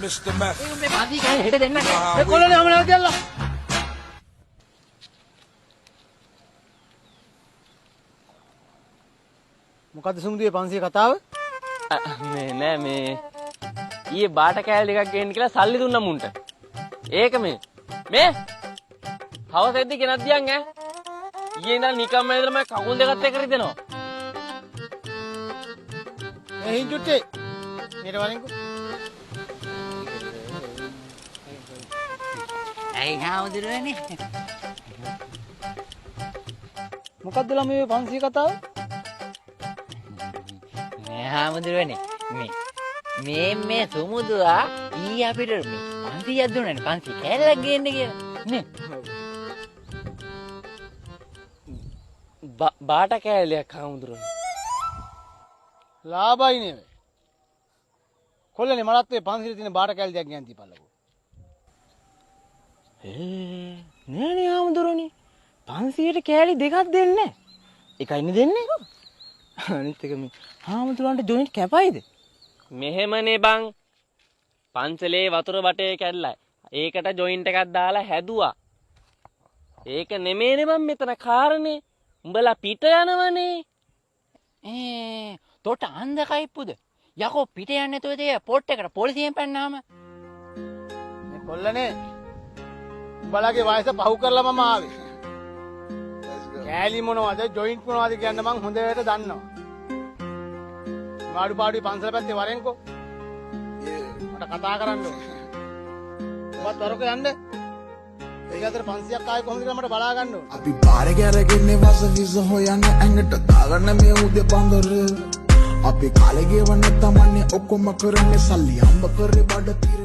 Mr. Meth. මාසි කෑ හෙට දෙන්න. ඒ කොල්ලනේ අමලා කියලා. මොකද්ද සුමුදුවේ 500 කතාව? මේ නෑ මේ ඊයේ බාට කෑල් ටිකක් ගේන්න කියලා සල්ලි දුන්නා මුන්ට. ඒක මේ හවසෙද්දි ගෙනත් දියන් ඈ. ඊයේ ඉඳන් නිකම්ම ඉඳලා මම කකුල් දෙකත් එක්ක රිදෙනවා. හින්චුට්ටේ මේට වරින්කෝ. ඇයි හාමුදුරුවනේ? මොකද්ද ළමයි 500 කතාව? මේ හාමුදුරුවනේ මේ සුමුදුවා ඊ අපිට මේ 500ක් දුන්නානේ 500 කෑල්ලක් ගේන්න කියලා නේ. බාට කෑල්ලයක් හාමුදුරනේ. ලාභයි නෙවෙයි. කොල්ලනේ මලත් ඒ 500 තියෙන බාට කෑල්ල දෙයක් ගියන් තියපල්ලකෝ. නෑනේ හාමුදුරනේ 500ට කෑලි දෙකක් දෙන්නේ. එකයිනේ දෙන්නේ. අනිත් එක මේ හාමුදුරන්ට ජොයින්ට් කැපයිද? මෙහෙමනේ බං. පන්සලේ වතුර බටේ කැල්ලයි. ඒකට ජොයින්ට් එකක් දාලා හැදුවා. ඒක නෙමෙයිනේ මම මෙතන කාරණේ. උඹලා පිට යනවනේ. තොට අන්ද කයිප්පුද? යකෝ පිට යන්නේ නැතුව තේ පොට් එකට පොලිසියෙන් පැන්නාම. මේ කොල්ලනේ උඹලගේ වයස පහු කරලා මම ආවේ. කෑලි මොනවද ජොයින්ට් මොනවද කියන්න මං හොඳට දන්නවා. මාඩු පාඩුයි පන්සල පැත්තේ වරෙන්කෝ. මට කතා කරන්න ඕනේ. ඔබත් වරක යන්න. ඒක අතර 500ක් ආයේ කොහොමද කියලා මට බලා ගන්න ඕනේ. අපි පාරේ ගැරගෙන වස විස හොයන්න ඇඟට දාගන්න මේ උදේ බඳුර. අපි කාලේ ගෙවන්න තමන්නේ ඔක්කොම කරන්නේ සල්ලි හම්බ කරේ බඩ තිර.